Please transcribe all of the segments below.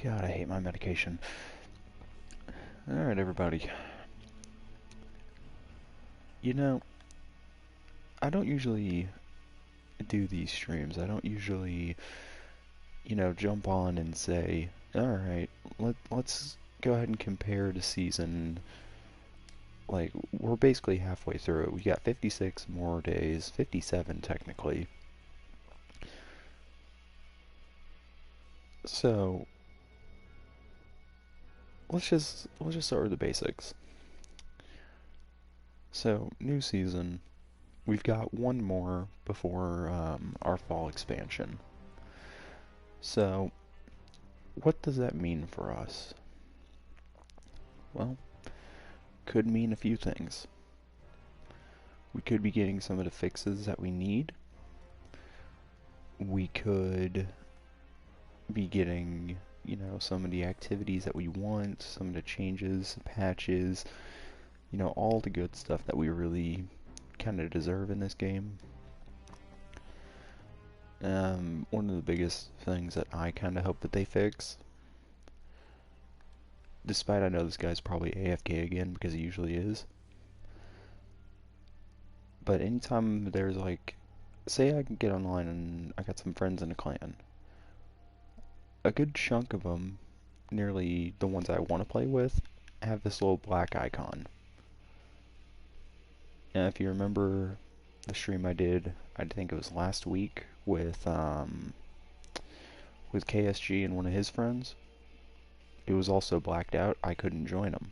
God, I hate my medication. Alright, everybody. You know, I don't usually do these streams. I don't usually, jump on and say, alright, let's go ahead and compare the season. Like, we're basically halfway through it. We got 56 more days, 57 technically. So, let's just start with the basics. So, new season. We've got one more before our fall expansion. So, what does that mean for us? Well, could mean a few things. We could be getting some of the fixes that we need. We could be getting, some of the activities that we want, some of the changes, patches, all the good stuff that we really kind of deserve in this game. One of the biggest things that I kind of hope that they fix, despite I know this guy's probably AFK again because he usually is, but anytime there's like, say I can get online and I got some friends in a clan, a good chunk of them, nearly the ones I want to play with, have this little black icon. And if you remember the stream I did, I think it was last week with KSG and one of his friends, it was also blacked out. I couldn't join them.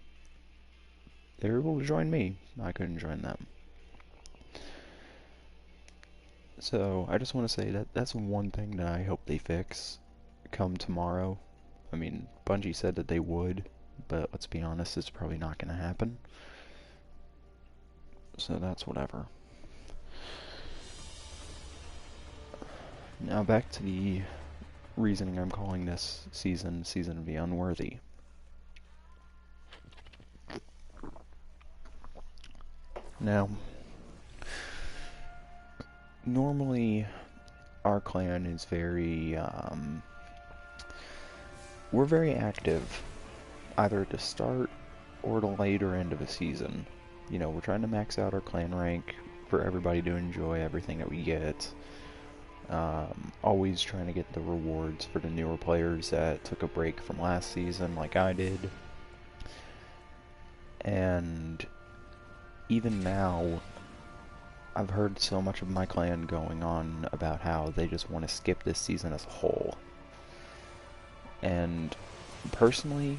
They were able to join me. I couldn't join them. So I just want to say that that's one thing that I hope they fix come tomorrow. I mean, Bungie said that they would, but let's be honest, it's probably not going to happen. So that's whatever. Now back to the reasoning I'm calling this season of the unworthy. Now, normally our clan is very, we're very active, either at the start or the later end of a season. We're trying to max out our clan rank for everybody to enjoy everything that we get. Always trying to get the rewards for the newer players that took a break from last season like I did. And even now, I've heard so much of my clan going on about how they just want to skip this season as a whole. And personally,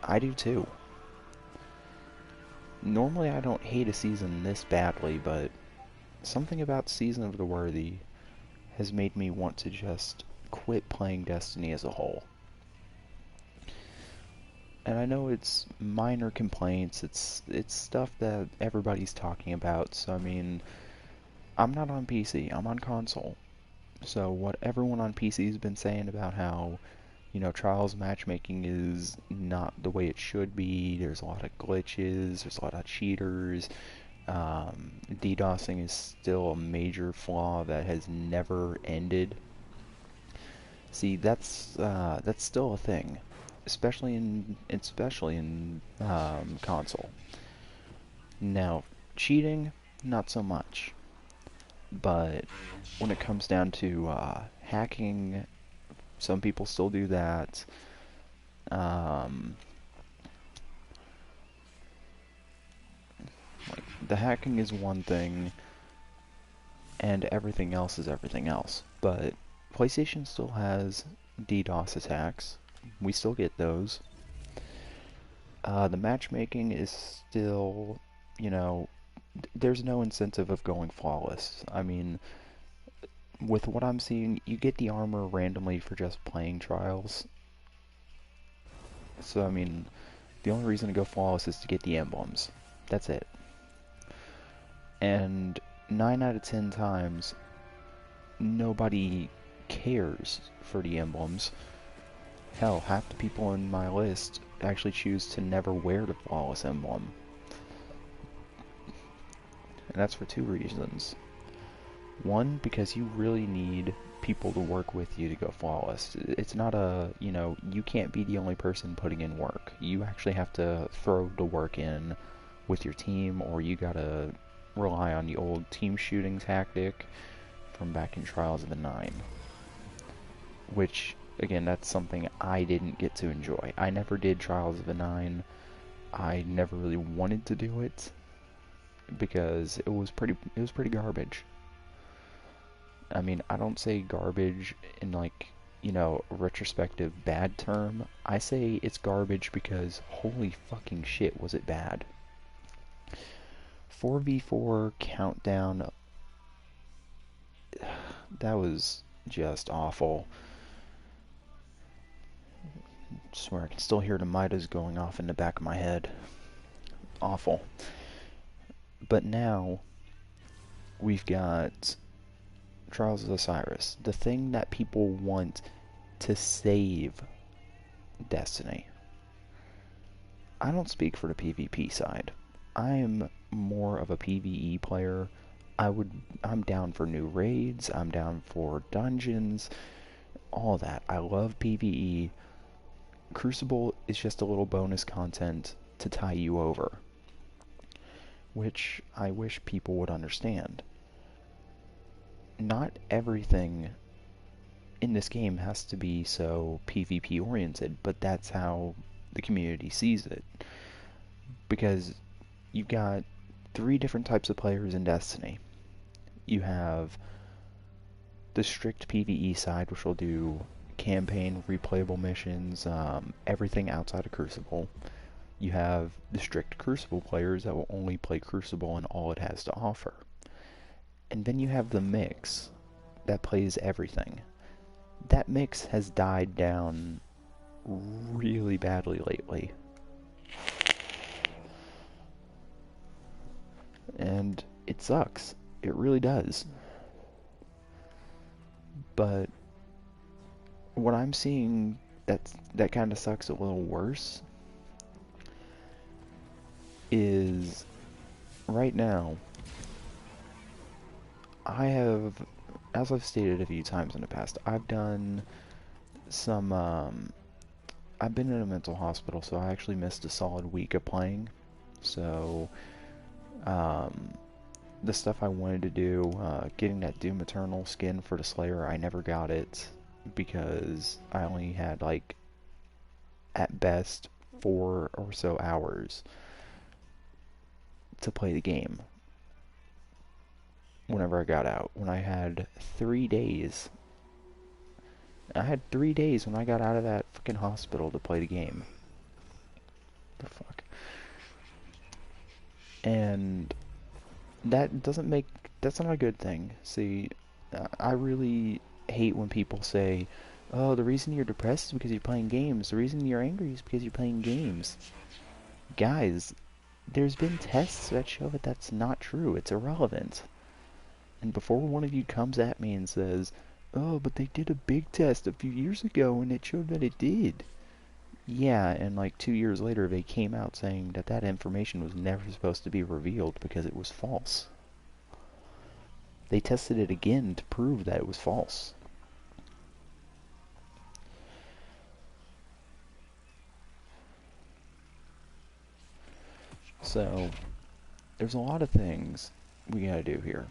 I do too. Normally I don't hate a season this badly, but something about Season of the Worthy has made me want to just quit playing Destiny as a whole. And I know it's minor complaints, it's stuff that everybody's talking about, so I mean, I'm not on PC, I'm on console. So what everyone on PC has been saying about how, Trials matchmaking is not the way it should be, there's a lot of glitches, there's a lot of cheaters, DDoSing is still a major flaw that has never ended. See, that's still a thing, especially in console. Now, cheating, not so much. But when it comes down to hacking, some people still do that. Like, the hacking is one thing, and everything else is everything else. But PlayStation still has DDoS attacks. We still get those. The matchmaking is still, there's no incentive of going flawless. I mean, with what I'm seeing, you get the armor randomly for just playing Trials. So, I mean, the only reason to go flawless is to get the emblems. That's it. And 9 out of 10 times, nobody cares for the emblems. Hell, half the people in my list actually choose to never wear the flawless emblem. And that's for two reasons. One, because you really need people to work with you to go flawless. It's not a, you can't be the only person putting in work. You actually have to throw the work in with your team, or you gotta rely on the old team shooting tactic from back in Trials of the Nine. Which, again, that's something I didn't get to enjoy. I never did Trials of the Nine. I never really wanted to do it because it was pretty garbage. I mean, I don't say garbage in like, retrospective bad term. I say it's garbage because holy fucking shit was it bad. 4v4 countdown, that was just awful. I swear I can still hear the Midas going off in the back of my head. Awful. But now we've got Trials of Osiris, the thing that people want to save Destiny. I don't speak for the PvP side. I'm more of a PvE player. I'm down for new raids, I'm down for dungeons, all that. I love PvE. Crucible is just a little bonus content to tie you over, which I wish people would understand. Not everything in this game has to be so PvP oriented, but that's how the community sees it. Because you've got 3 different types of players in Destiny. You have the strict PvE side, which will do campaign, replayable missions, everything outside of Crucible. You have the strict Crucible players that will only play Crucible and all it has to offer. And then you have the mix that plays everything. That mix has died down really badly lately. And it sucks. It really does. But what I'm seeing that kind of sucks a little worse is right now I have, as I've stated a few times in the past, I've done some, I've been in a mental hospital, so I actually missed a solid week of playing. So, the stuff I wanted to do, getting that Doom Eternal skin for the Slayer, I never got it because I only had, like, at best 4 or so hours to play the game whenever I got out. When I had 3 days. I had 3 days when I got out of that freaking hospital to play the game. The fuck? And that doesn't make, that's not a good thing. See, I really hate when people say, oh, the reason you're depressed is because you're playing games. The reason you're angry is because you're playing games. Guys, there's been tests that show that that's not true. It's irrelevant. And before one of you comes at me and says, oh, but they did a big test a few years ago and it showed that it did. Yeah, and like 2 years later they came out saying that that information was never supposed to be revealed because it was false. They tested it again to prove that it was false. So, there's a lot of things we gotta do here.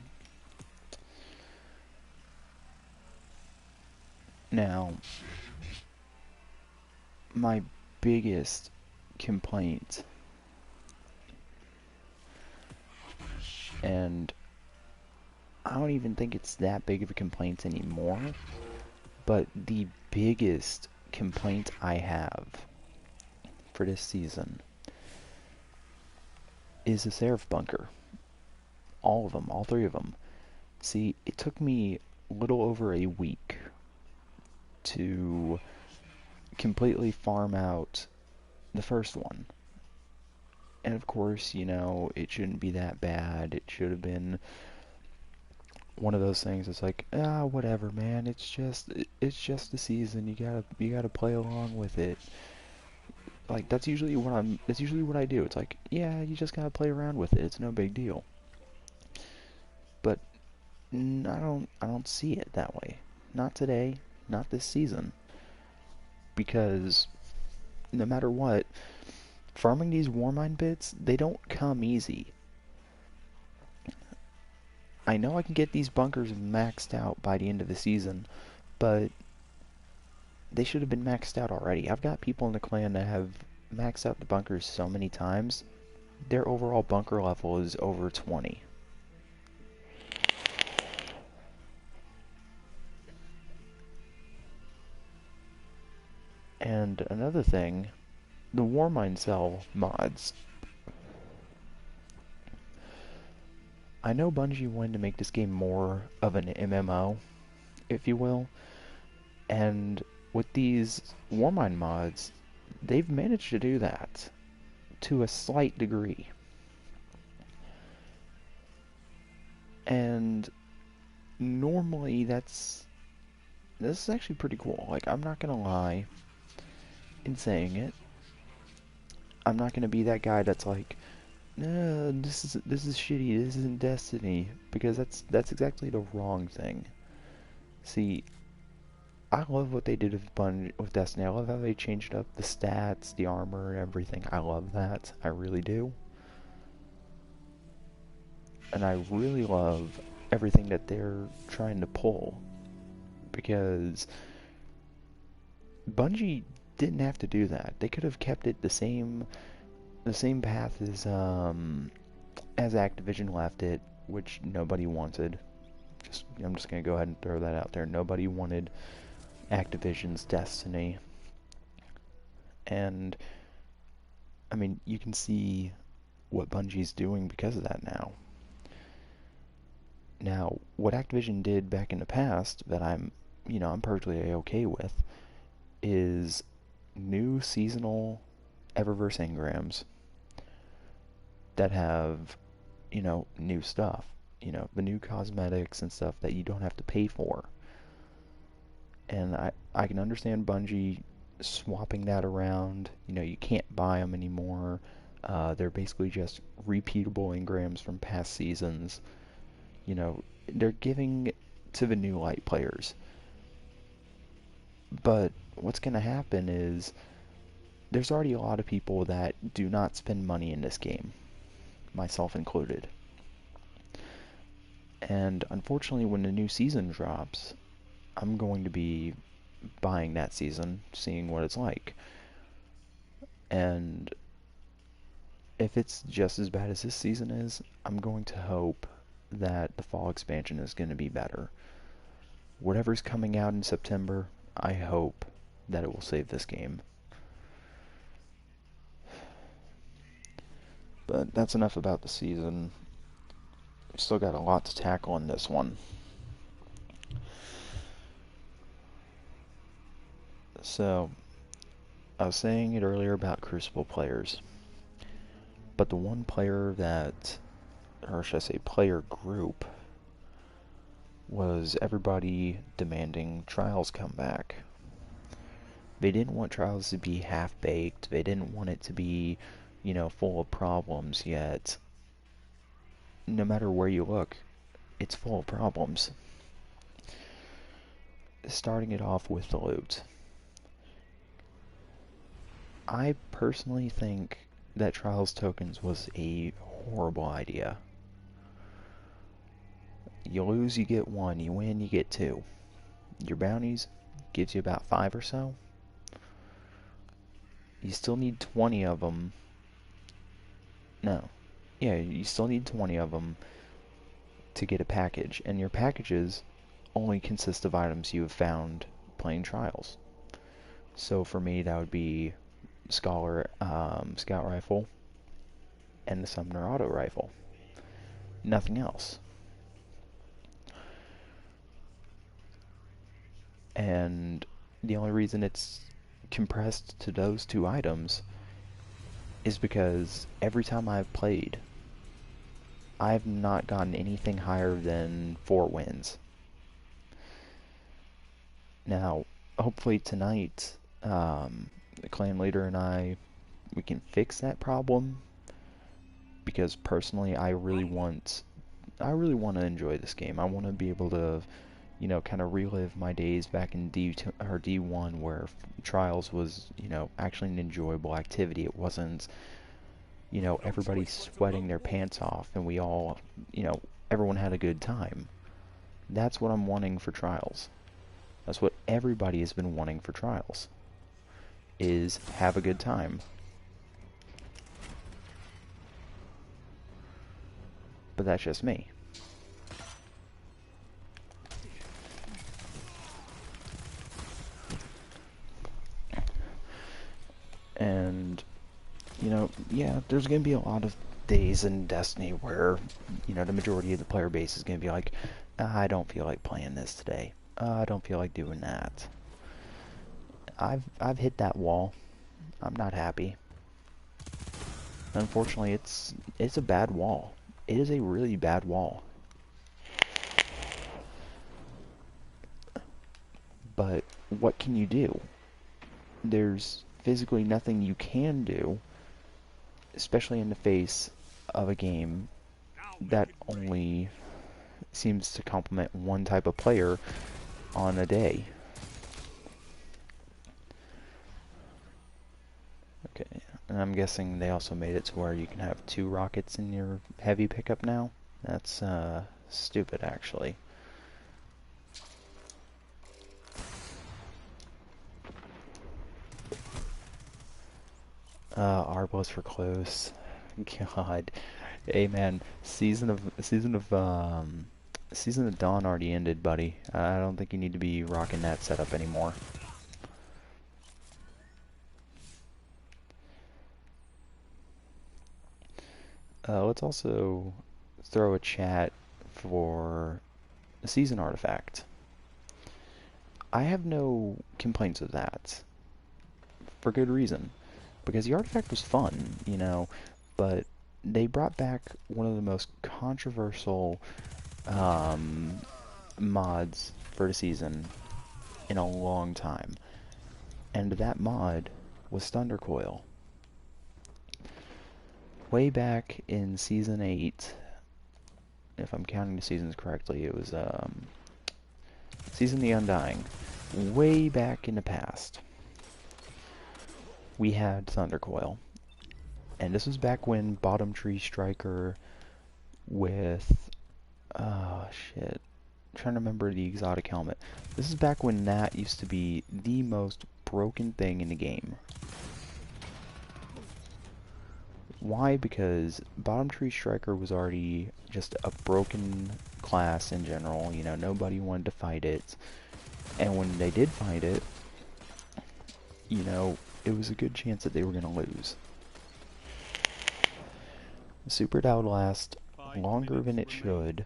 Now, my biggest complaint, and I don't even think it's that big of a complaint anymore, but the biggest complaint I have for this season is the Seraph Bunker. All of them, all 3 of them. See, it took me a little over a week to completely farm out the first one. And of course, you know, it shouldn't be that bad. It should have been one of those things that's like, ah, whatever, man. It's just the season. You gotta play along with it. Like that's usually what I do. It's like, yeah, you just gotta play around with it. It's no big deal. But I don't see it that way. Not today, not this season. Because no matter what, farming these Warmind bits, they don't come easy. I know I can get these bunkers maxed out by the end of the season, but they should have been maxed out already. I've got people in the clan that have maxed out the bunkers so many times, their overall bunker level is over 20. And another thing, the Warmind Cell mods. I know Bungie wanted to make this game more of an MMO, if you will, and with these Warmind mods, they've managed to do that to a slight degree. And normally this is actually pretty cool. Like, I'm not gonna lie in saying it. I'm not gonna be that guy that's like, no, this is shitty, this isn't Destiny, because that's exactly the wrong thing. See, I love what they did with Destiny. I love how they changed up the stats, the armor, and everything. I love that. I really do. And I really love everything that they're trying to pull, because Bungie didn't have to do that. They could have kept it the same path as Activision left it, which nobody wanted. I'm just gonna go ahead and throw that out there. Nobody wanted Activision's Destiny. And I mean, you can see what Bungie's doing because of that now. Now, what Activision did back in the past that I'm perfectly okay with is new seasonal Eververse engrams that have, new stuff. The new cosmetics and stuff that you don't have to pay for. And I can understand Bungie swapping that around. You can't buy them anymore. They're basically just repeatable engrams from past seasons. They're giving to the new light players. But what's going to happen is there's already a lot of people that do not spend money in this game, myself included. And unfortunately, when the new season drops, I'm going to be buying that season, seeing what it's like. And if it's just as bad as this season is, I'm going to hope that the fall expansion is going to be better. Whatever's coming out in September, I hope that it will save this game. But that's enough about the season. We've still got a lot to tackle in this one. So, I was saying it earlier about Crucible players. But the one player that, or should I say player group, was everybody demanding Trials come back. They didn't want Trials to be half-baked. They didn't want it to be, full of problems, yet no matter where you look, it's full of problems. Starting it off with the loot. I personally think that Trials tokens was a horrible idea. You lose, you get 1. You win, you get 2. Your bounties gives you about 5 or so. You still need 20 of them. No. Yeah, you still need 20 of them to get a package. And your packages only consist of items you have found playing Trials. So for me, that would be Scholar Scout Rifle and the Summoner Auto Rifle. Nothing else. And the only reason it's compressed to those 2 items is because every time I've played, I've not gotten anything higher than 4 wins. Now, hopefully tonight, the clan leader and we can fix that problem, because personally I really want to enjoy this game. I want to be able to you know, kind of relive my days back in D2 or D1 where Trials was, you know, actually an enjoyable activity. It wasn't, you know, everybody sweating their pants off and we all, you know, everyone had a good time. That's what I'm wanting for Trials. That's what everybody has been wanting for Trials, is have a good time. But that's just me. And, you know, yeah, there's going to be a lot of days in Destiny where, you know, the majority of the player base is going to be like, I don't feel like playing this today. I don't feel like doing that. I've hit that wall. I'm not happy. Unfortunately, it's a bad wall. It is a really bad wall. But what can you do? There's physically nothing you can do, especially in the face of a game that only seems to complement one type of player on a day. Okay, and I'm guessing they also made it to where you can have 2 rockets in your heavy pickup now. That's stupid, actually. Arbos for close. God. Hey man, Season of Dawn already ended, buddy. I don't think you need to be rocking that setup anymore. Let's also throw a chat for the Season Artifact. I have no complaints with that, for good reason. Because the artifact was fun, you know, but they brought back one of the most controversial mods for the season in a long time. And that mod was Thundercoil. Way back in Season 8, if I'm counting the seasons correctly, it was Season the Undying. Way back in the past, we had Thundercoil. And this was back when Bottom Tree Striker with... oh, shit. I'm trying to remember the exotic helmet. This is back when that used to be the most broken thing in the game. Why? Because Bottom Tree Striker was already just a broken class in general. You know, nobody wanted to fight it. And when they did fight it, you know, it was a good chance that they were going to lose. Super would last longer than it should.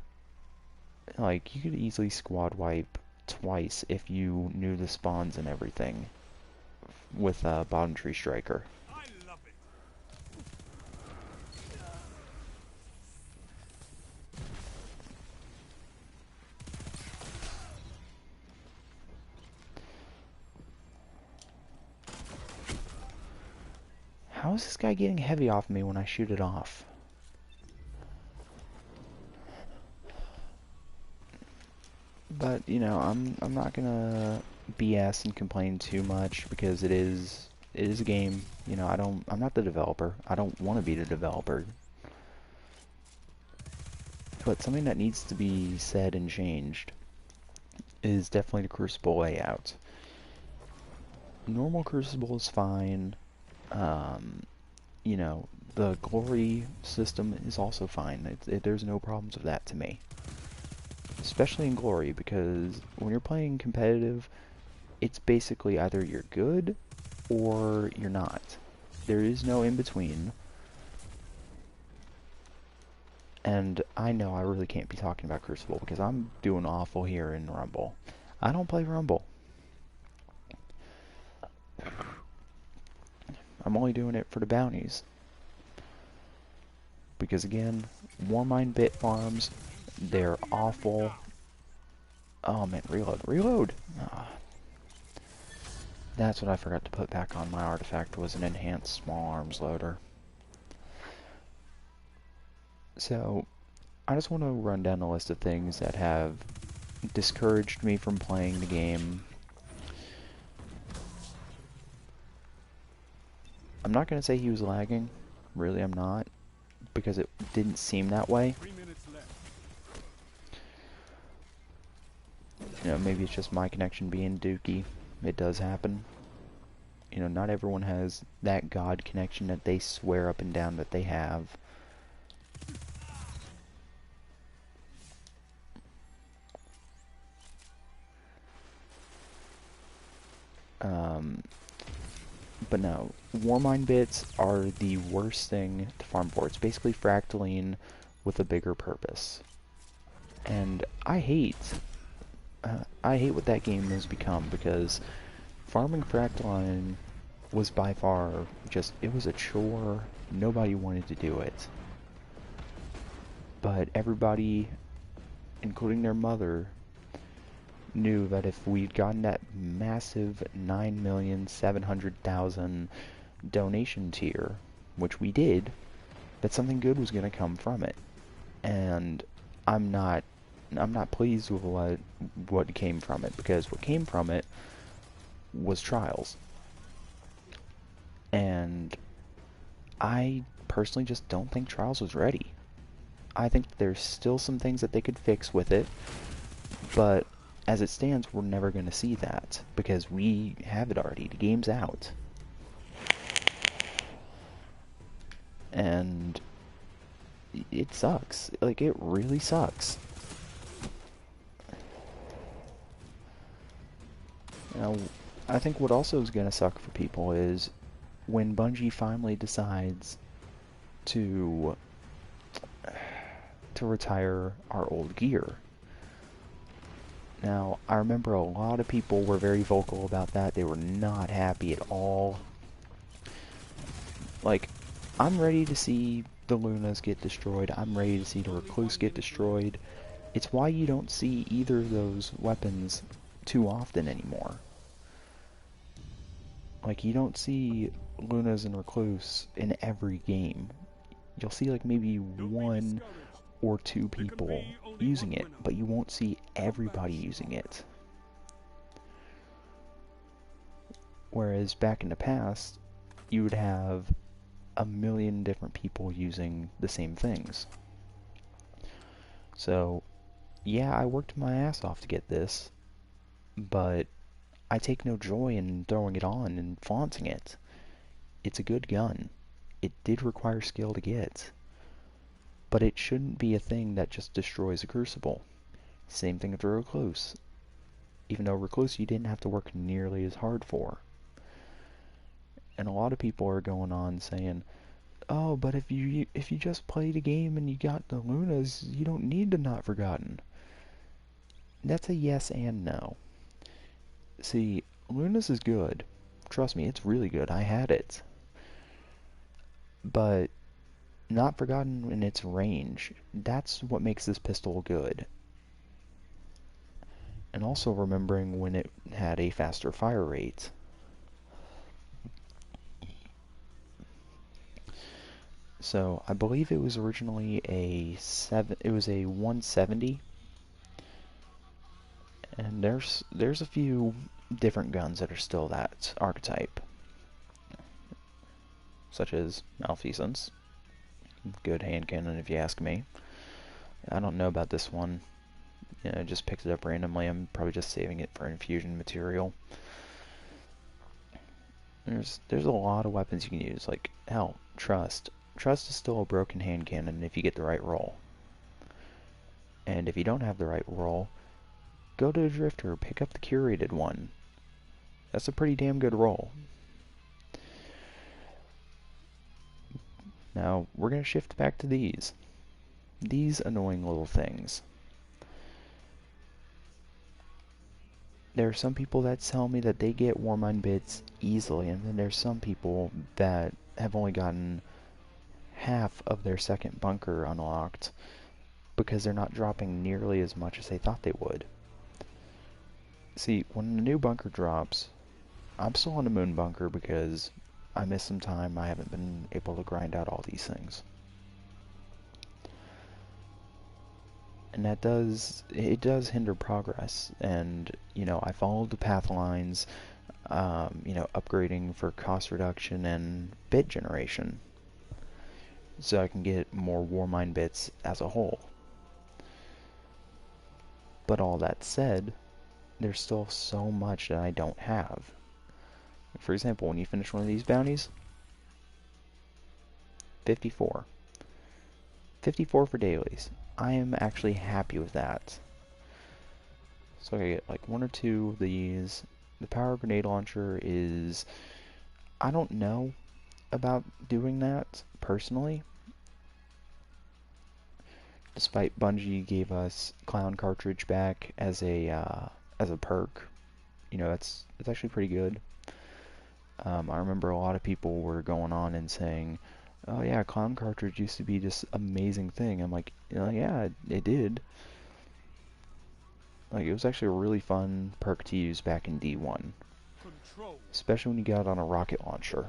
Like, you could easily squad wipe twice if you knew the spawns and everything with Bottom Tree Striker. How is this guy getting heavy off me when I shoot it off? But, you know, I'm not gonna BS and complain too much because it is a game. You know, I'm not the developer. I don't want to be the developer. But something that needs to be said and changed is definitely the Crucible layout. Normal Crucible is fine. You know, the glory system is also fine. There's no problems with that to me. Especially in glory, because when you're playing competitive, it's basically either you're good or you're not. There is no in between. And I know I really can't be talking about Crucible because I'm doing awful here in Rumble. I don't play Rumble. I'm only doing it for the bounties. Because again, Warmind bit farms, they're awful. Oh man, reload, reload! Oh. That's what I forgot to put back on my artifact, was an enhanced small arms loader. So, I just want to run down the list of things that have discouraged me from playing the game. I'm not going to say he was lagging. Really, I'm not. Because it didn't seem that way. You know, maybe it's just my connection being dookie. It does happen. You know, not everyone has that God connection that they swear up and down that they have. But no, Warmind bits are the worst thing to farm for. It's basically Fractaline with a bigger purpose. And I hate what that game has become, because farming Fractaline was by far just, it was a chore. Nobody wanted to do it. But everybody, including their mother, knew that if we'd gotten that massive 9,700,000 donation tier, which we did, that something good was going to come from it. And I'm not pleased with what came from it, because what came from it was Trials. And I personally just don't think Trials was ready. I think there's still some things that they could fix with it, but as it stands, we're never going to see that, because we have it already. The game's out. And it sucks. Like, it really sucks. Now, I think what also is going to suck for people is when Bungie finally decides to retire our old gear. Now, I remember a lot of people were very vocal about that. They were not happy at all. Like, I'm ready to see the Lunas get destroyed. I'm ready to see the Recluse get destroyed. It's why you don't see either of those weapons too often anymore. Like, you don't see Lunas and Recluse in every game. You'll see like maybe one or two people using it, but you won't see everybody using it. Whereas back in the past, you would have a million different people using the same things. So, yeah, I worked my ass off to get this, but I take no joy in throwing it on and flaunting it. It's a good gun. It did require skill to get. But it shouldn't be a thing that just destroys a Crucible. Same thing with the Recluse. Even though Recluse you didn't have to work nearly as hard for. And a lot of people are going on saying, oh, but if you just played a game and you got the Lunas, you don't need the Not Forgotten. That's a yes and no. See, Lunas is good. Trust me, it's really good. I had it. But Not Forgotten in its range, that's what makes this pistol good. And also remembering when it had a faster fire rate. So I believe it was originally a 170, and there's a few different guns that are still that archetype, such as Malfeasance, good hand cannon if you ask me. I don't know about this one. You know, I just picked it up randomly. I'm probably just saving it for infusion material. There's a lot of weapons you can use, like hell, Trust. Trust is still a broken hand cannon if you get the right roll. And if you don't have the right roll, go to a Drifter, pick up the curated one. That's a pretty damn good roll. Now, we're going to shift back to these. These annoying little things. There are some people that tell me that they get Warmind bits easily, and then there's some people that have only gotten half of their second bunker unlocked because they're not dropping nearly as much as they thought they would. See, when the new bunker drops, I'm still on the moon bunker because I missed some time. I haven't been able to grind out all these things. and it does hinder progress. And you know, I followed the path lines, you know, upgrading for cost reduction and bit generation, so I can get more Warmind bits as a whole. But all that said, there's still so much that I don't have. For example, when you finish one of these bounties, 54. 54 for dailies. I am actually happy with that. So I get like one or two of these. The power grenade launcher is... I don't know about doing that personally. Despite Bungie gave us Clown cartridge back as a perk. You know, it's actually pretty good. I remember a lot of people were going on and saying, "Oh yeah, Clown cartridge used to be this amazing thing." I'm like, you know, yeah, it did. Like, it was actually a really fun perk to use back in D1. Control. Especially when you got on a rocket launcher.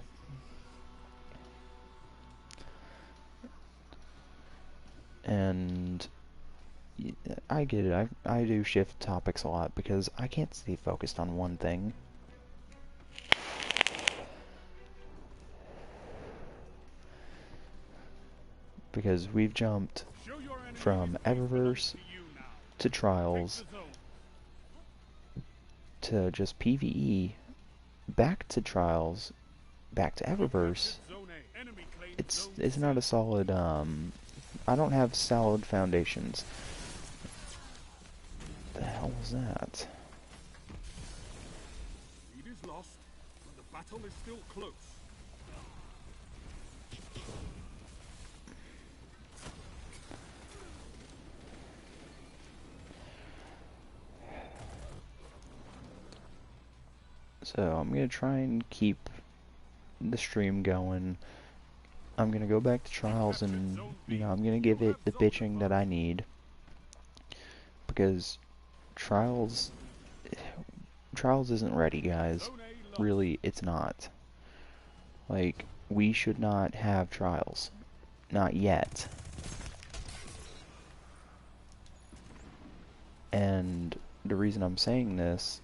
And I get it. I do shift topics a lot because I can't stay focused on one thing. Because we've jumped from Eververse to Trials to just PvE, back to Trials, back to Eververse. It's not a solid, I don't have solid foundations. What the hell was that? Lead is lost, but the battle is still close. So I'm gonna try and keep the stream going. I'm gonna go back to Trials and, you know, I'm gonna give it the bitching that I need. Because Trials isn't ready, guys. Really, it's not. Like, we should not have Trials. Not yet. And the reason I'm saying this,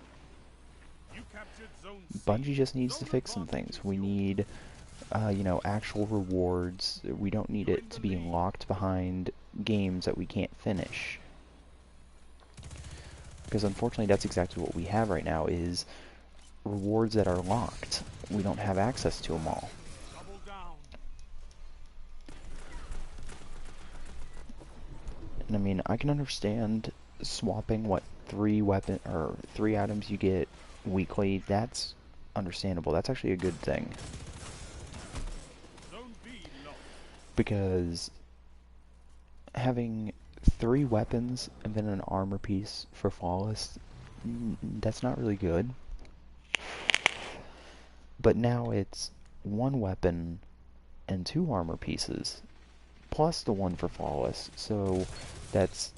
Bungie just needs to fix some things. We need, you know, actual rewards. We don't need it to be locked behind games that we can't finish. Because unfortunately that's exactly what we have right now, is rewards that are locked. We don't have access to them all. And I mean, I can understand swapping what 3 items you get weekly. That's understandable. That's actually a good thing. Because having 3 weapons and then an armor piece for flawless, that's not really good. But now it's 1 weapon and 2 armor pieces, plus the 1 for flawless. So that's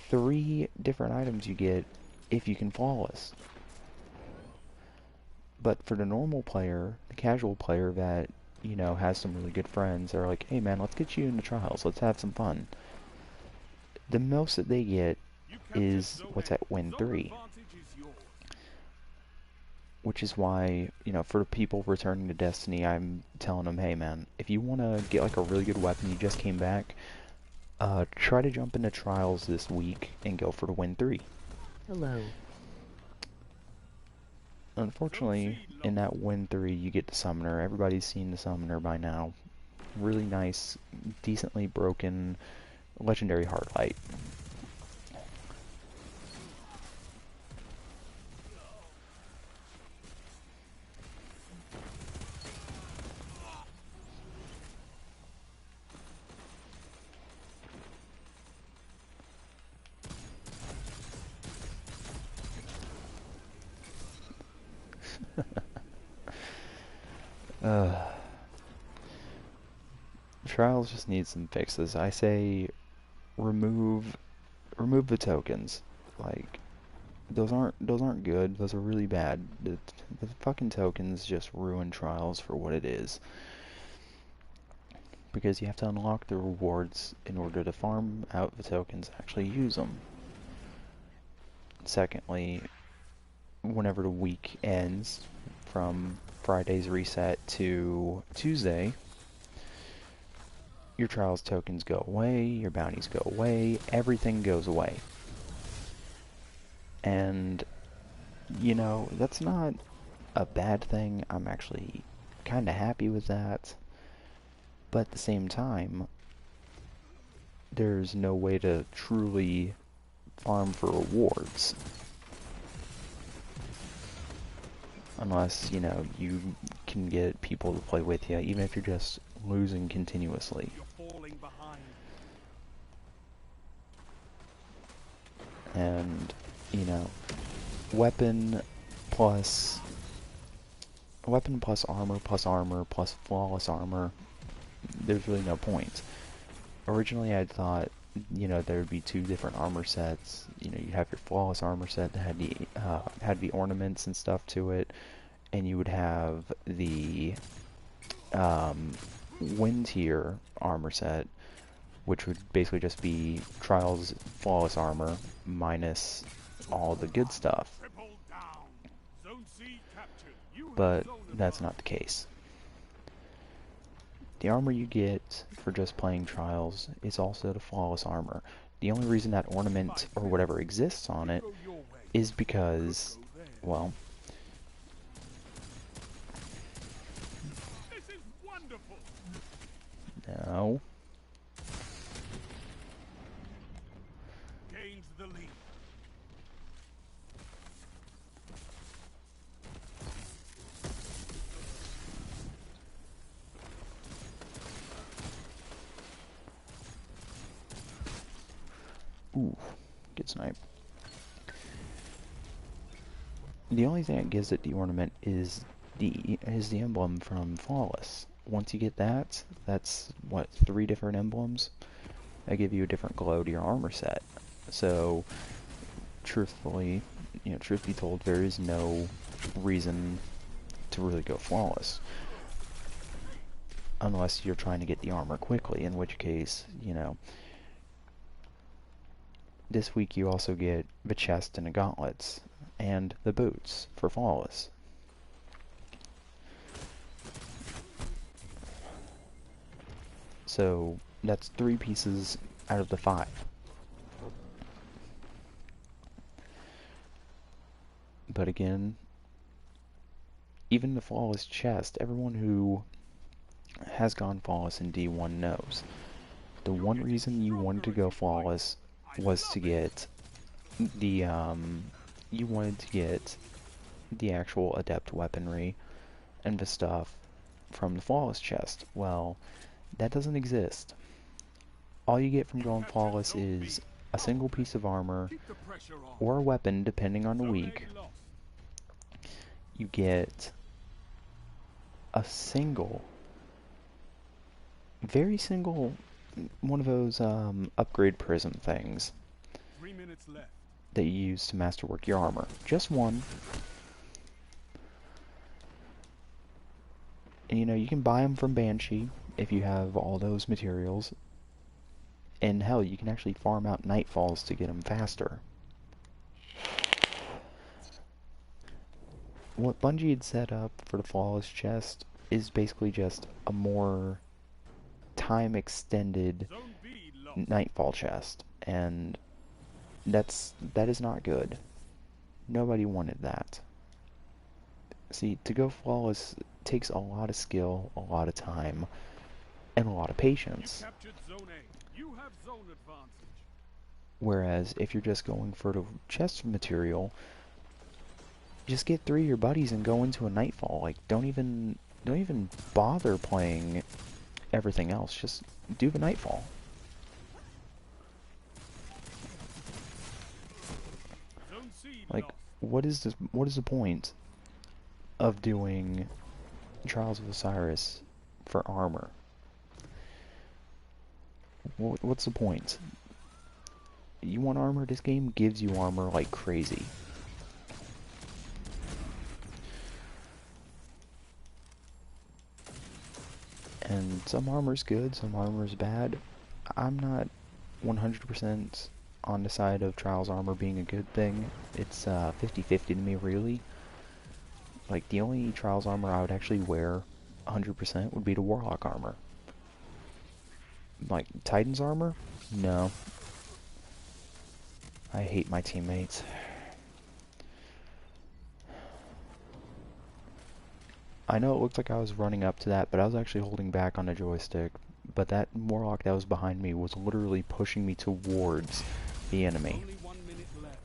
3 different items you get if you can flawless. But for the normal player, the casual player that, you know, has some really good friends, they're like, hey man, let's get you into Trials, let's have some fun. The most that they get is, what's that, win 3. Which is why, you know, for people returning to Destiny, I'm telling them, hey man, if you want to get like a really good weapon, you just came back, try to jump into Trials this week and go for the win 3. Hello. Unfortunately, in that win 3, you get the Summoner. Everybody's seen the Summoner by now. Really nice, decently broken, legendary Heartlight. Trials just needs some fixes. I say remove the tokens. Like, those aren't good. Those are really bad. The fucking tokens just ruin Trials for what it is. because you have to unlock the rewards in order to farm out the tokens and actually use them. Secondly, whenever the week ends, from Friday's reset to Tuesday, your trials tokens go away, your bounties go away, everything goes away. And, you know, that's not a bad thing. I'm actually kind of happy with that. But at the same time, there's no way to truly farm for rewards. Unless, you know, you can get people to play with you, even if you're just losing continuously. You're falling behind. And, you know, weapon plus armor plus flawless armor, there's really no point. Originally I thought, you know, there would be two different armor sets. You know, you have your flawless armor set that had the ornaments and stuff to it, and you would have the wind tier armor set, which would basically just be Trials flawless armor minus all the good stuff. But that's not the case. The armor you get for just playing Trials is also the flawless armor. The only reason that ornament or whatever exists on it is because, well, This is wonderful. no. Gains the lead. Ooh, good snipe. The only thing that gives it the ornament is the emblem from Flawless. Once you get that, that's what, 3 different emblems that give you a different glow to your armor set. So, truthfully, you know, truth be told, there is no reason to really go Flawless. Unless you're trying to get the armor quickly, in which case, you know, this week you also get the chest and the gauntlets, and the boots for Flawless. So, that's 3 pieces out of the 5. But again, even the Flawless chest, everyone who has gone Flawless in D1 knows. The one reason you wanted to go Flawless was to get the, you wanted to get the actual adept weaponry and the stuff from the Flawless chest. Well, that doesn't exist. All you get from going Flawless is a single piece of armor or a weapon, depending on the week. You get a single, very single, one of those upgrade prism things 3 minutes left. that you use to masterwork your armor. Just one. And you know, you can buy them from Banshee if you have all those materials. And hell, you can actually farm out Nightfalls to get them faster. What Bungie had set up for the Flawless chest is basically just a more time extended Nightfall chest, and that is not good. Nobody wanted that. See, to go Flawless takes a lot of skill, a lot of time, and a lot of patience. You have zone advantage. Whereas if you're just going for the chest material, just get 3 of your buddies and go into a Nightfall. Like, don't even bother playing everything else. Just do the Nightfall. Like, what is the point of doing Trials of Osiris for armor? What's the point? You want armor? This game gives you armor like crazy. And some armor's good, some armor's bad. I'm not 100% on the side of Trials armor being a good thing. It's 50-50 to me, really. Like, the only Trials armor I would actually wear 100% would be the Warlock armor. Like, Titan's armor? No. I hate my teammates. I know it looked like I was running up to that, but I was actually holding back on the joystick. But that Warlock that was behind me was literally pushing me towards the enemy. Only 1 minute left.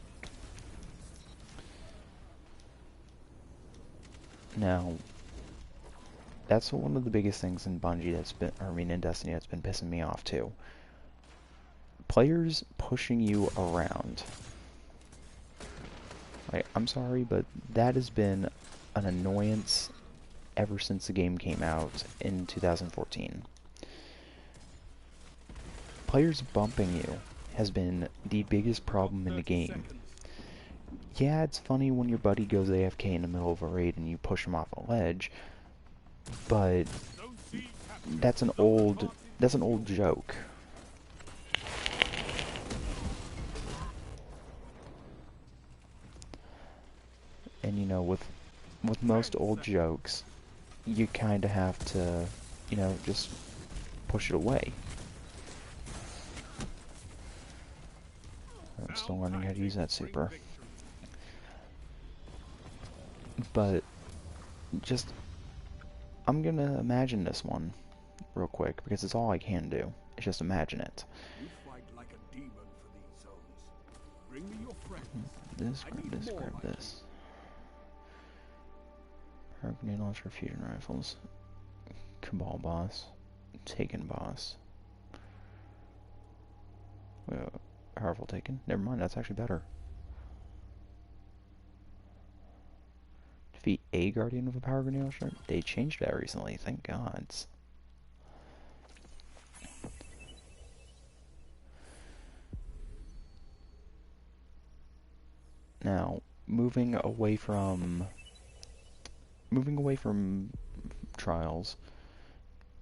Now, that's one of the biggest things in Bungie that's been, I mean, in Destiny that's been pissing me off too. Players pushing you around. Like, I'm sorry, but that has been an annoyance ever since the game came out in 2014. Players bumping you has been the biggest problem in the 30 game. seconds. Yeah, it's funny when your buddy goes AFK in the middle of a raid and you push him off a ledge, but Zone C captured. that's an Zone old advantage is yours. joke. And you know, with most 10 old seconds. jokes, you kind of have to, you know, just push it away. I'm still Now learning how to use that tactics bring super. victory. But just, I'm gonna imagine this one real quick because it's all I can do. It's just imagine it. You fight like a demon for these zones. Bring me your friends. This, I grab need this, more grab like this. Power grenade launcher, fusion rifles. Cabal boss. Taken boss. Powerful taken? Never mind, that's actually better. Defeat a guardian with a power grenade launcher? They changed that recently, thank gods. Now, moving away from Trials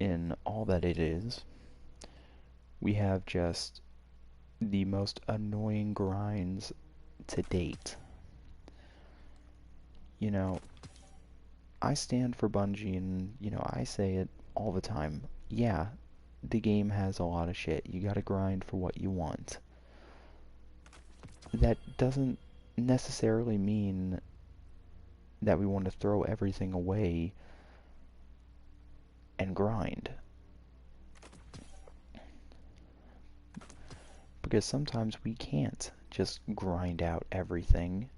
in all that it is, we have just the most annoying grinds to date. You know, I stand for Bungie and, you know, I say it all the time. Yeah, the game has a lot of shit. You gotta grind for what you want. That doesn't necessarily mean that we want to throw everything away and grind. Because sometimes we can't just grind out everything.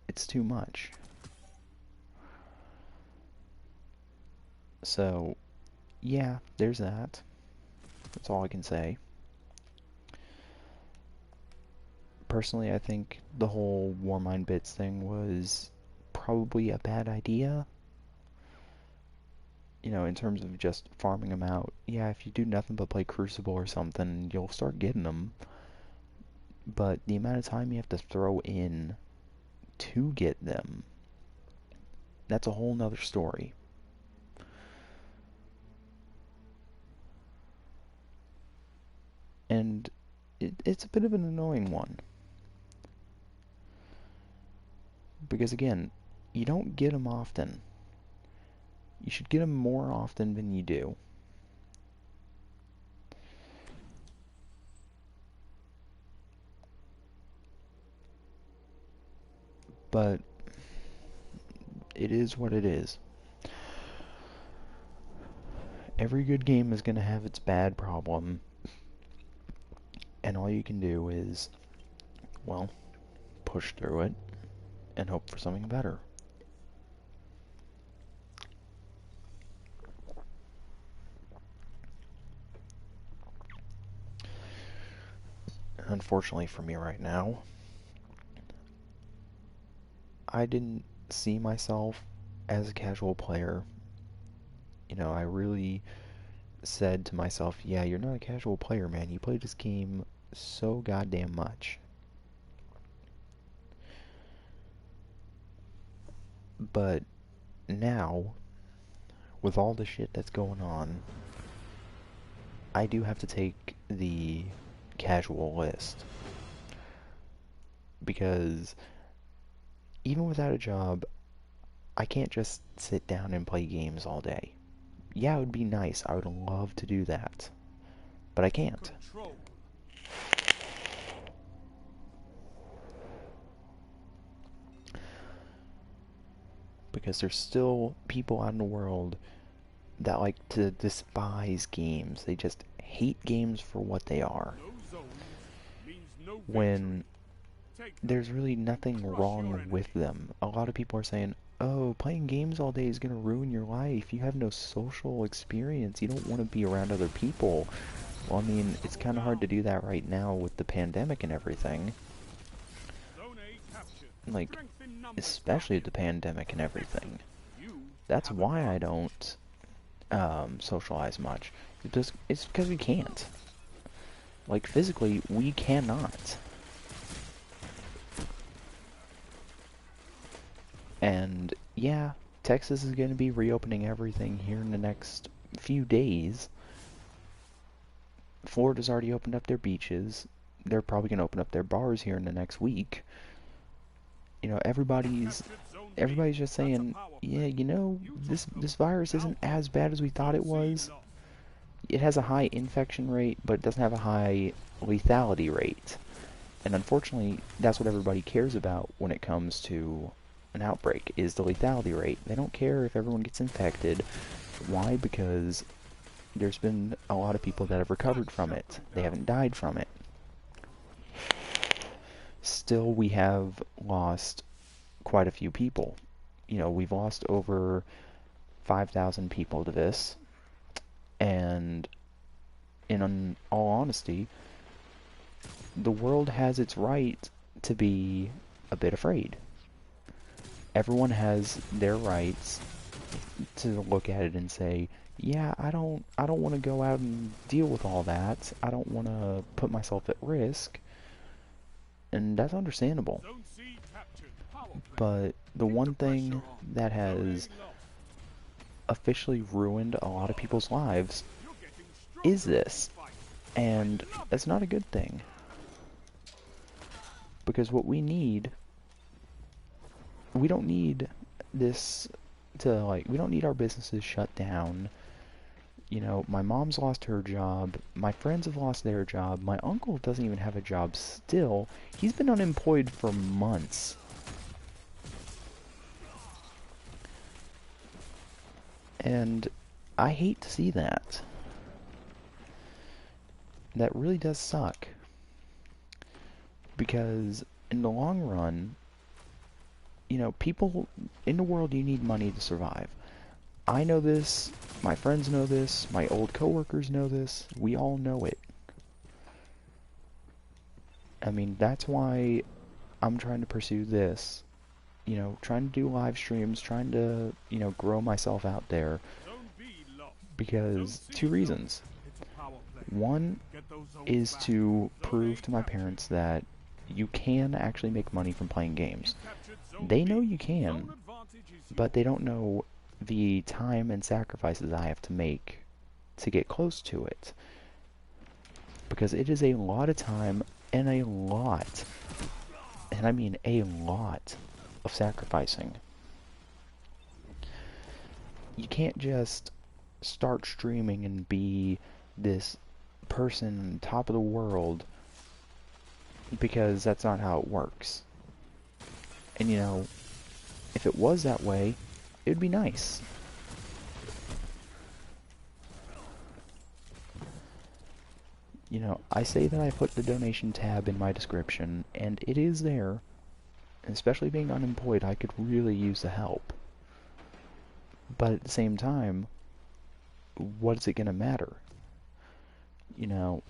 It's too much. So, yeah, there's that. That's all I can say. Personally, I think the whole Warmind Bits thing was probably a bad idea. You know, in terms of just farming them out. Yeah, if you do nothing but play Crucible or something, you'll start getting them. But the amount of time you have to throw in to get them, that's a whole nother story. And it's a bit of an annoying one. Because again, you don't get them often. You should get them more often than you do. But it is what it is. Every good game is going to have its bad problem. And all you can do is, well, push through it and hope for something better. Unfortunately for me right now, I didn't see myself as a casual player. You know, I really said to myself, yeah, you're not a casual player, man. You play this game so goddamn much. But now, with all the shit that's going on, I do have to take the casual list because even without a job, I can't just sit down and play games all day. Yeah, it would be nice. I would love to do that. But I can't. Control. Because there's still people out in the world that like to despise games. They just hate games for what they are. No zones means no When victory. Take them. there's really nothing Crush your wrong enemy. with them. A lot of people are saying, oh, playing games all day is going to ruin your life. You have no social experience. You don't want to be around other people. Well, I mean, it's kind of hard to do that right now with the pandemic and everything. Zone A captured. Like, Strength in numbers. especially with the pandemic and everything. You That's have why I advantage. don't it's because we can't. Like, physically, we cannot. And, yeah, Texas is going to be reopening everything here in the next few days. Florida's already opened up their beaches. They're probably going to open up their bars here in the next week. You know, everybody's just saying, yeah, you know, this virus isn't as bad as we thought it was. It has a high infection rate, but it doesn't have a high lethality rate. And unfortunately, that's what everybody cares about when it comes to an outbreak, is the lethality rate. They don't care if everyone gets infected. Why? Because there's been a lot of people that have recovered from it. They haven't died from it. Still, we have lost quite a few people. You know, we've lost over 5,000 people to this. And in all honesty, the world has its right to be a bit afraid. Everyone has their rights to look at it and say, yeah, I don't want to go out and deal with all that. I don't want to put myself at risk. And that's understandable. Zone C captured. Power play. But the Keep one the pressure thing on. that Zone A has lost. officially ruined a lot of people's lives You're getting stronger is this. each fight. And that's not a good thing. Because what we don't need this to, like, we don't need our businesses shut down. You know, my mom's lost her job, my friends have lost their job, my uncle doesn't even have a job still. He's been unemployed for months. And I hate to see that. That really does suck. Because in the long run, you know, people in the world, you need money to survive. I know this, my friends know this, my old coworkers know this, we all know it. I mean, that's why I'm trying to pursue this. You know, trying to do live streams, trying to, you know, grow myself out there. Zone B lost. Because Zone C two reasons. It's a power play. One Get those zones is back. to Zone prove A to my captured. parents that you can actually make money from playing games. Captured zone They B. know you Zone can, advantage is but they yours. don't know the time and sacrifices I have to make to get close to it. Because it is a lot of time and a lot, and I mean a lot, of sacrificing. You can't just start streaming and be this person top of the world, because that's not how it works. And you know, if it was that way, it would be nice. You know, I say that I put the donation tab in my description, and it is there. Especially being unemployed, I could really use the help. But at the same time, what is it going to matter? You know,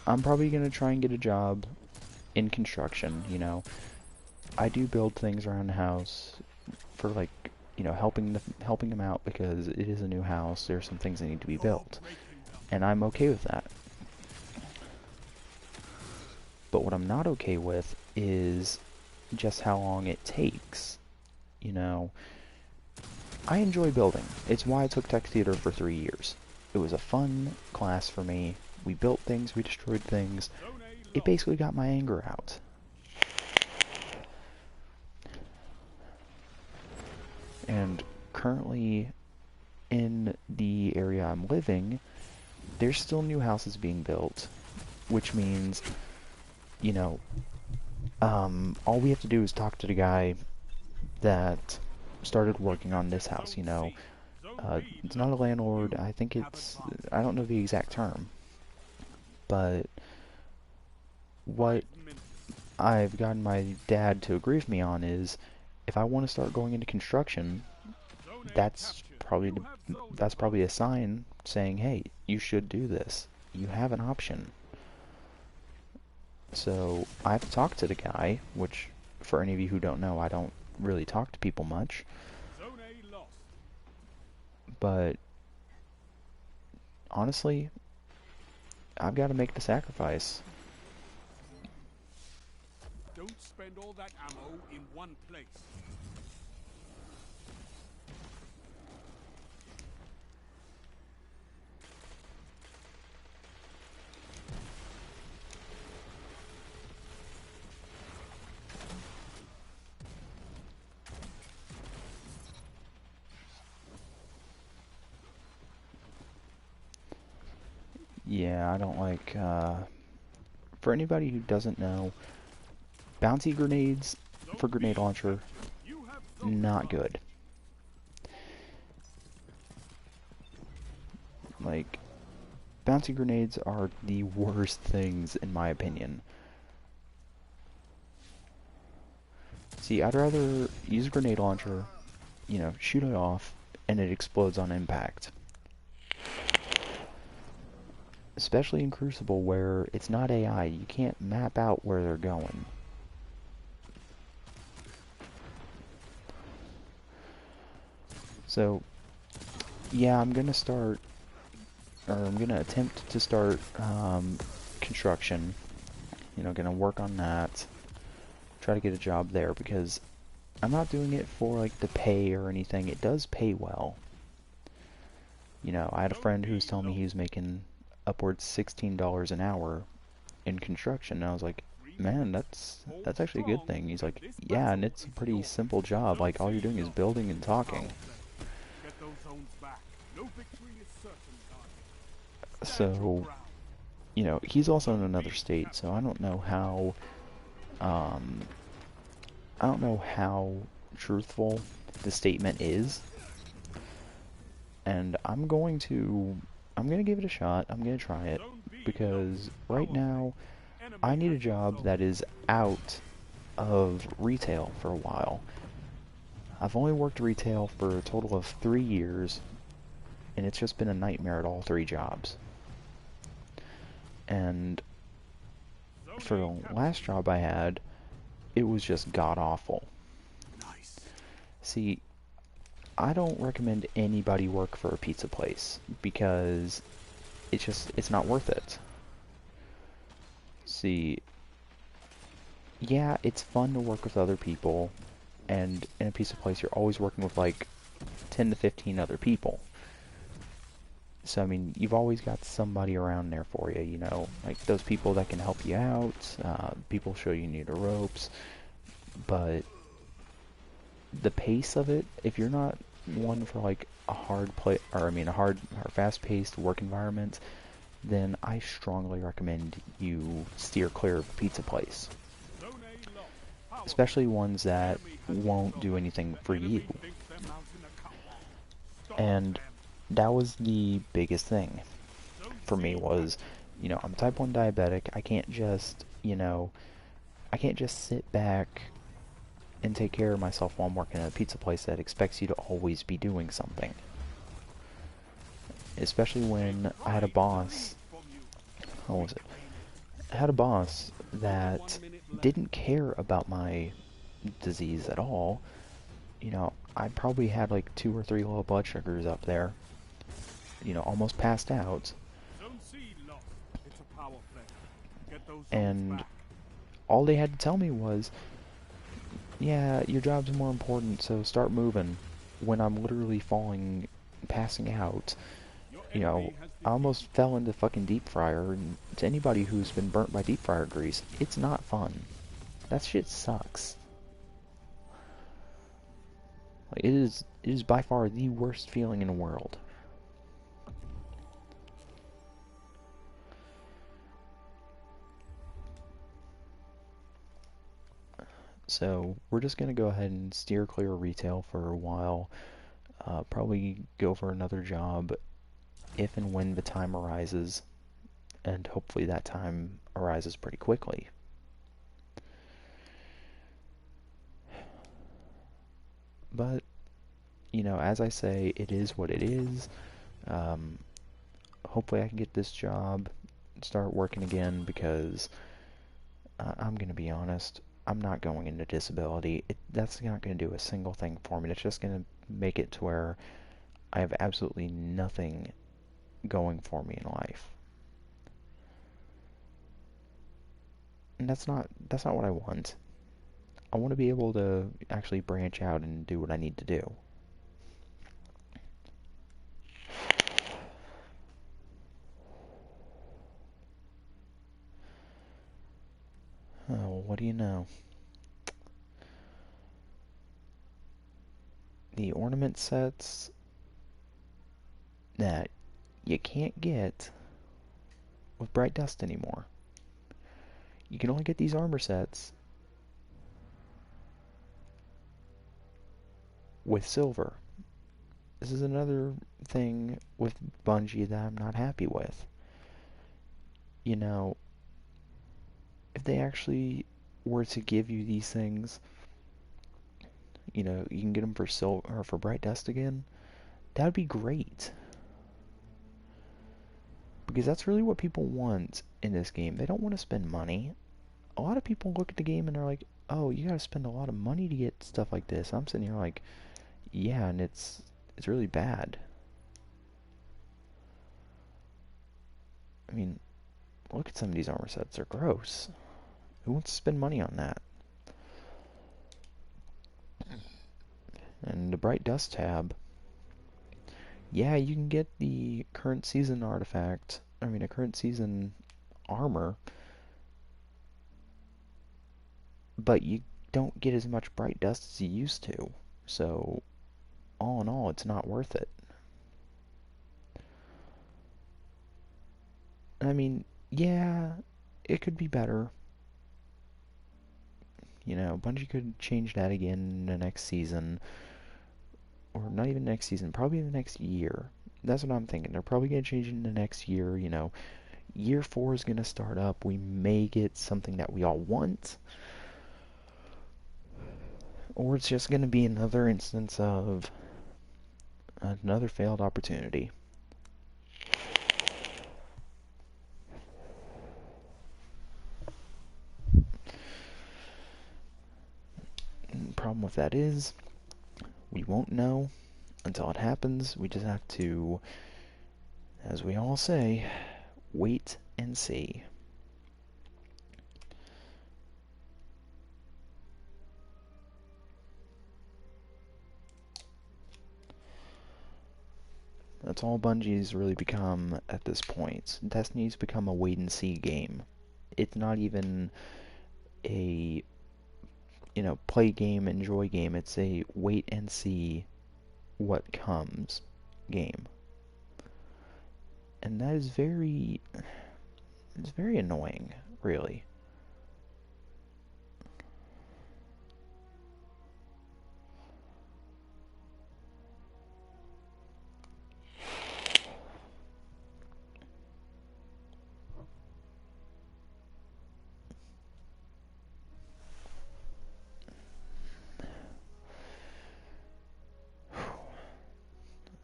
I'm probably going to try and get a job in construction, you know. I do build things around the house for, like, you know, helping them out, because it is a new house. There are some things that need to be built, and I'm okay with that. But what I'm not okay with is just how long it takes. You know, I enjoy building. It's why I took Tech Theater for 3 years. It was a fun class for me. We built things, we destroyed things. Zone A It lost. basically got my anger out. And currently, in the area I'm living, there's still new houses being built, which means, you know, all we have to do is talk to the guy that started working on this house, you know. Zone C. Zone B It's not a lost. landlord, You I think have it's, advanced. I don't know the exact term, but what 5 minutes. I've gotten my dad to agree with me on is if I want to start going into construction, Zone A that's captured. probably You have zone that's probably a advantage. sign saying, hey, you should do this. You have an option. So I have to talk to the guy, which for any of you who don't know, I don't really talk to people much, Zone A lost. but honestly, I've got to make the sacrifice. Don't spend all that ammo in one place. Yeah, I don't like, for anybody who doesn't know, bouncy grenades for Zone grenade B launcher, captured. You have zone not advantage. good. Like, bouncy grenades are the worst things in my opinion. See, I'd rather use a grenade launcher, you know, shoot it off, and it explodes on impact. Especially in Crucible where it's not AI, you can't map out where they're going. So, yeah, I'm gonna start, or I'm gonna attempt to start construction. You know, gonna work on that, try to get a job there because I'm not doing it for like the pay or anything. It does pay well. You know, I had a Zone friend who was B telling me he lost. was making upwards $16 an hour in construction, and I was like, 3 man, minutes. that's Hold that's actually a good strong, thing. He's and like, this yeah, and battle it's a is pretty yours. simple job. Zone Like all you're C doing is lost. building and Power talking. play. Get those zones back. No victory is certain, guys. Stand your So, ground. you know, he's also in Zone another B state, so captured. um, I don't know how truthful the statement is, and I'm going to give it a shot. I'm going to try it Zone B lost. because right Power play. now I Enemy need a has your job zone. that is out of retail for a while. I've only worked retail for a total of 3 years, and it's just been a nightmare at all 3 jobs. And Zone for A the last captured. job I had, it was just god awful. Nice. See, I don't recommend anybody work for a pizza place because it's not worth it. See, yeah, it's fun to work with other people, and in a pizza place you're always working with like 10 to 15 other people. So I mean, you've always got somebody around there for you, you know, like those people that can help you out, people show you near the ropes, but the pace of it, if you're not one for like a hard play, or I mean a hard or fast-paced work environment, then I strongly recommend you steer clear of a pizza place, Zone A lost. Power play. especially ones that Enemy has your won't zone. do anything The for you. enemy thinks they're mounting a comeback. Stop And them. that was the biggest thing Zone for me C was, captured. you know, I'm type 1 diabetic. I can't just sit back and take care of myself while I'm working at a pizza place that expects you to always be doing something. Especially They when I had a tried to lead boss, from you. how was it? Reclaim it. I had a boss Only that 1 minute left. didn't care about my disease at all. You know, I probably had like 2 or 3 low blood sugars up there, you know, almost passed out, Zone C lost. It's a power play. Get those zones and back. all they had to tell me was, yeah, your job's more important, so start moving, when I'm literally falling, passing out. Your You know, Enemy has I defeated almost fell into fucking deep fryer, and to anybody who's been burnt by deep fryer grease, it's not fun. That shit sucks. Like, it is by far the worst feeling in the world. So we're just gonna go ahead and steer clear of retail for a while. Probably go for another job if and when the time arises, and hopefully that time arises pretty quickly. But, you know, as I say, it is what it is. Um, Hopefully I can get this job, start working again, because I'm going to be honest, I'm not going into disability. That's not going to do a single thing for me. It's just going to make it to where I have absolutely nothing going for me in life. And that's not what I want. I want to be able to actually branch out and do what I need to do. Oh, what do you know? The ornament sets that you can't get with Bright Dust anymore. You can only get these armor sets with silver. This is another thing with Bungie that I'm not happy with. You know, if they actually were to give you these things, you know, you can get them for silver or for Bright Dust again, that would be great. Because that's really what people want in this game. They don't want to spend money. A lot of people look at the game and they're like, oh, you gotta spend a lot of money to get stuff like this. I'm sitting here like, yeah, and it's really bad. I mean, look at some of these armor sets. They're gross. Who wants to spend money on that? And the Bright Dust tab. Yeah, you can get the current season artifact. I mean, a current season armor. But you don't get as much Bright Dust as you used to. So, all in all, it's not worth it. I mean, yeah, it could be better. You know, Bungie could change that again in the next season. Or not even next season, probably in the next year. That's what I'm thinking. They're probably going to change it in the next year, you know. Year 4 is going to start up. We may get something that we all want. Or it's just going to be another instance of another failed opportunity. And the problem with that is, we won't know until it happens. We just have to, as we all say, wait and see. That's all Bungie's really become at this point. Destiny's become a wait and see game. It's not even a, you know, play game, enjoy game. It's a wait and see what comes game. And that is it's very annoying, really.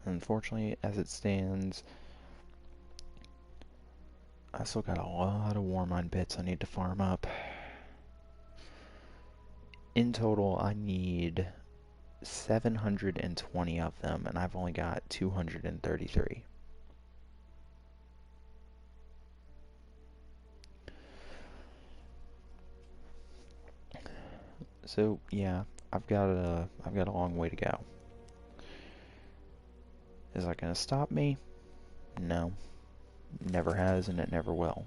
Unfortunately, as it stands, I still got a lot of Warmind bits I need to farm up. In total, I need 720 of them, and I've only got 233. So yeah, I've got a long way to go. Is that gonna stop me? No. Never has, and it never will.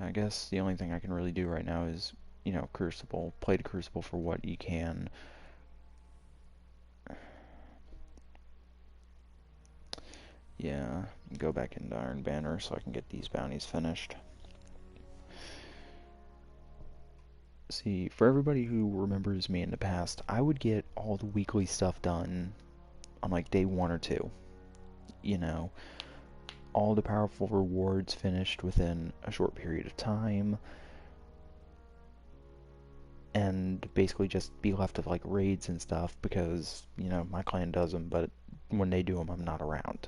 I guess the only thing I can really do right now is, you know, Crucible. Play the Crucible for what you can. Yeah, go back into Iron Banner so I can get these bounties finished. See, for everybody who remembers me in the past, I would get all the weekly stuff done on like day 1 or 2. You know, all the powerful rewards finished within a short period of time, and basically just be left with like raids and stuff because, you know, my clan does them, but when they do them, I'm not around.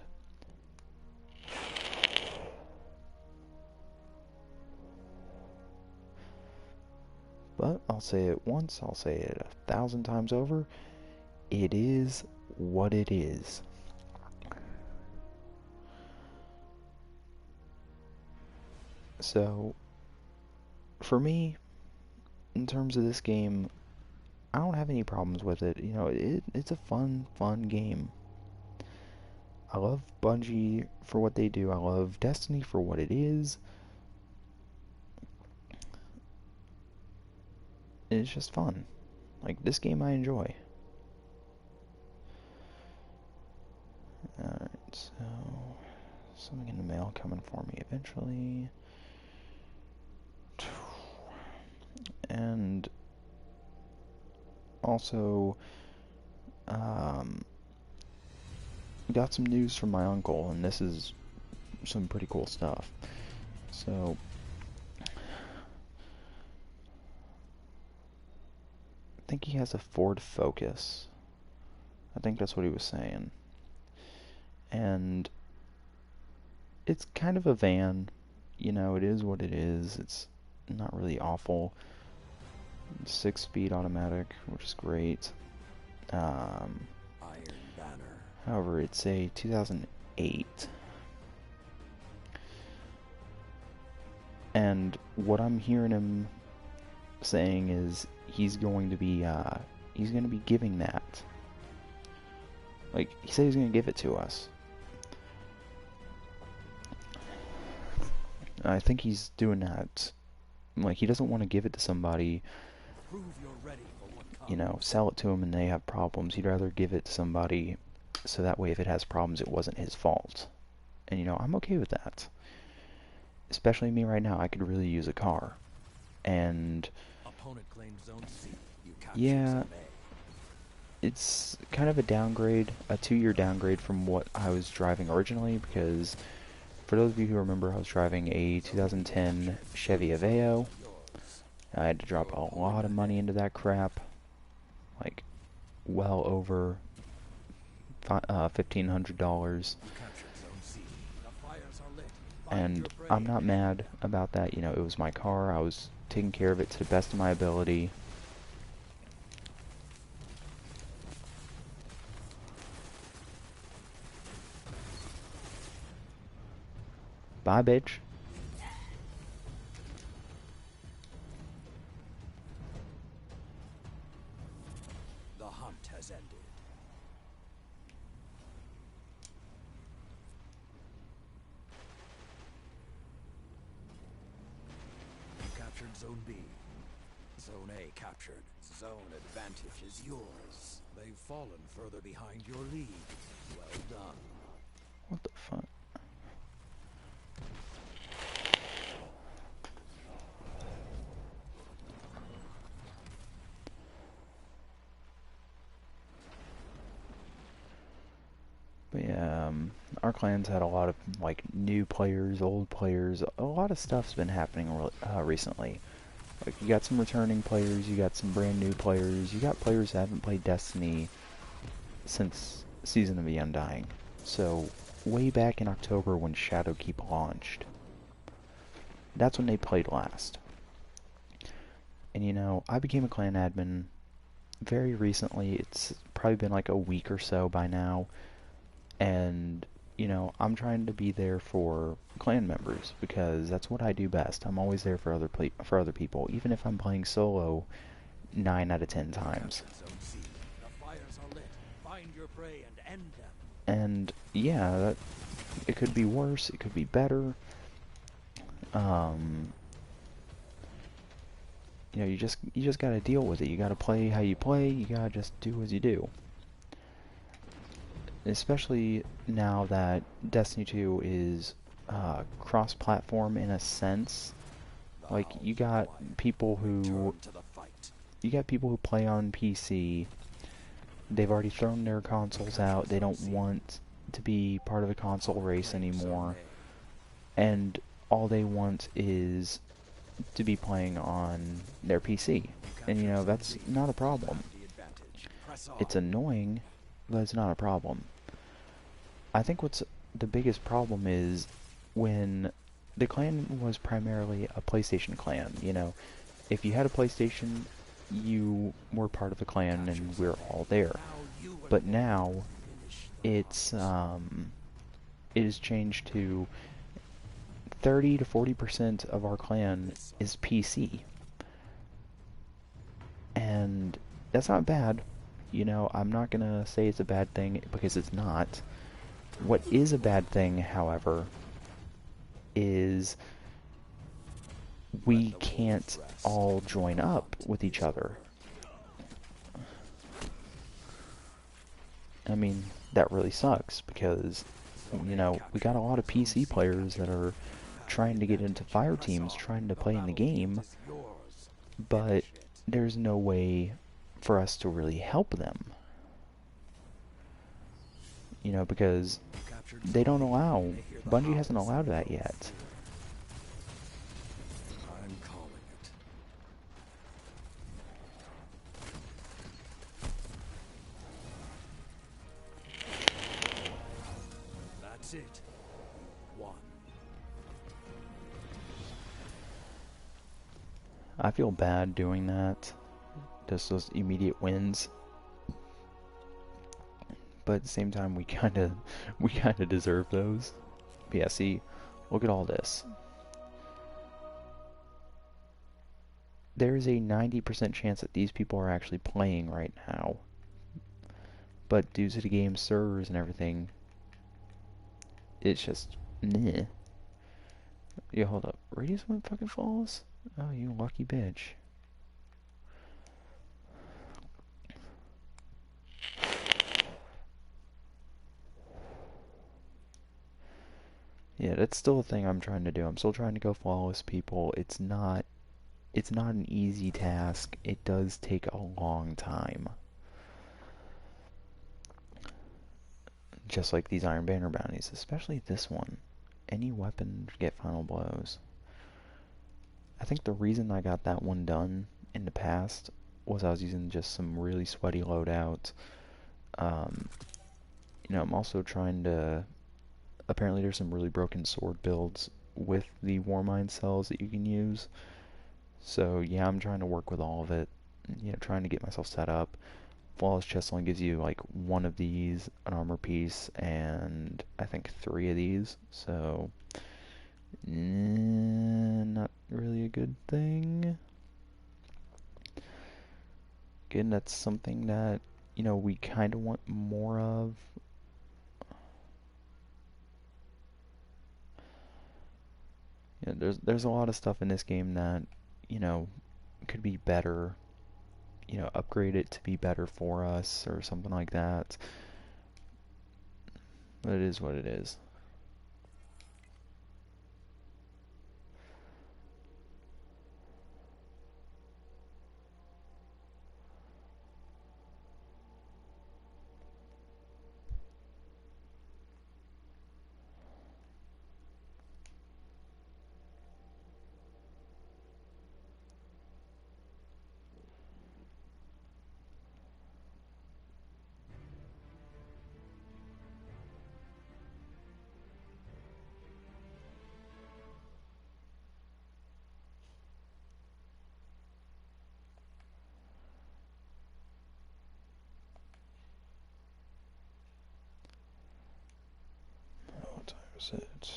But I'll say it once, I'll say it 1,000 times over. It is what it is. So, for me, in terms of this game, I don't have any problems with it. You know, it's a fun game. I love Bungie for what they do. I love Destiny for what it is. It's just fun. Like, this game I enjoy. Alright, so something in the mail coming for me eventually. And also, got some news from my uncle, and this is some pretty cool stuff. So, I think he has a Ford Focus. I think that's what he was saying. And it's kind of a van. You know, it is what it is. It's not really awful. 6-speed automatic, which is great. Iron Banner. However, it's a 2008. And what I'm hearing him saying is he's going to be giving that. Like, he said he's going to give it to us. I think he's doing that. Like, he doesn't want to give it to somebody, you know, sell it to him and they have problems. He'd rather give it to somebody so that way if it has problems, it wasn't his fault. And, you know, I'm okay with that. Especially me right now, I could really use a car. And, yeah, it's kind of a downgrade, a 2-year downgrade from what I was driving originally, because for those of you who remember, I was driving a 2010 Chevy Aveo. I had to drop a lot of money into that crap, like well over $1,500. And I'm not mad about that. You know, it was my car. I was taking care of it to the best of my ability. Bye, bitch. The hunt has ended. You captured Zone B. Zone A captured. Zone advantage is yours. They've fallen further behind your lead. Well done. What the fuck? But yeah, our clan's had a lot of like new players, old players. A lot of stuff's been happening recently. Like, you got some returning players, you got some brand new players, you got players that haven't played Destiny since Season of the Undying. So, way back in October when Shadowkeep launched, that's when they played last. And you know, I became a clan admin very recently. It's probably been like a week or so by now. And You know, I'm trying to be there for clan members because that's what I do best. I'm always there for other people, even if I'm playing solo 9 out of 10 times. Captured Zone C. The fires are lit. Find your prey and end them. And yeah, it could be worse, it could be better. You know, you just gotta deal with it. You gotta play how you play. You gotta just do as you do. Especially now that Destiny 2 is cross-platform in a sense. Like you got people who play on PC. They've already thrown their consoles out. They don't want to be part of the console race anymore. And all they want is to be playing on their PC. And you know, that's not a problem. It's annoying, but it's not a problem. I think what's the biggest problem is when the clan was primarily a PlayStation clan. You know, if you had a PlayStation, you were part of the clan and we're all there. But now it is changed to 30 to 40% of our clan is PC. And that's not bad. You know, I'm not gonna say it's a bad thing because it's not. What is a bad thing, however, is we can't all join up with each other. I mean, that really sucks because, you know, we got a lot of PC players that are trying to get into fire teams, trying to play in the game, but there's no way for us to really help them. You know, because they don't allow, Bungie hasn't allowed that yet. I'm calling it. That's it. One. I feel bad doing that. Just those immediate wins. But at the same time, we kind of deserve those. But yeah, see, look at all this. There's a 90% chance that these people are actually playing right now. But due to the game's servers and everything, it's just meh. Yeah, hold up. Radius went fucking falls? Oh, you lucky bitch. Yeah, that's still a thing I'm trying to do. I'm still trying to go flawless, people. It's not an easy task. It does take a long time. Just like these Iron Banner bounties, especially this one. Any weapon get final blows. I think the reason I got that one done in the past was I was using just some really sweaty loadout. You know, I'm also trying to... Apparently there's some really broken sword builds with the Warmind cells that you can use. So yeah, I'm trying to work with all of it. You know, trying to get myself set up. Flawless chest only gives you like one of these, an armor piece, and I think 3 of these. So, not really a good thing. Again, that's something that, you know, we kind of want more of. You know, there's a lot of stuff in this game that, you know, could be better. You know, upgrade it to be better for us or something like that. But it is what it is. was it?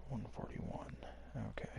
141. Okay.